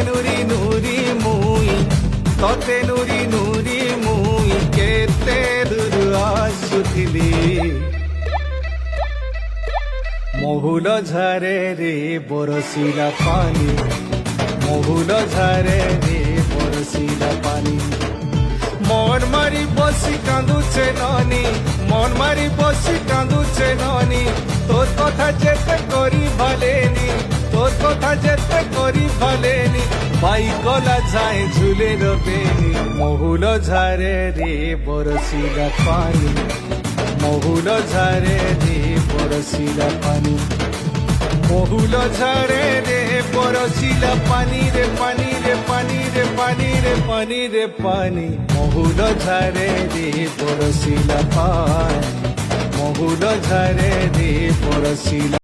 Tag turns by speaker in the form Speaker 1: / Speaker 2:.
Speaker 1: নুরি নুরি মুই ততে নুরি নুরি মুই কেতে দূর আসুথিলি মহুল ঝরে রে বরসিলা পানি মহুল ঝরে রে বরসিলা পানি মন মারি বসি কাঁদুছে ননি মন মারি বসি কাঁদুছে ননি তোর কথা যেতে করি ভালেনি তোর কথা যেতে করি ভালেনি পাই কলা যায় ঝুলে রবেনি মহুল ঝরে রে বরসিলা পানি মহুল ঝরে রে বরসিলা পানি মহুল ঝরে রে বরসিলা পানি রে পানি রে পানি রে পানি রে পানি রে পানি মহুল ঝরে রে বরসিলা পানি মহুল ঝরে রে বরসিলা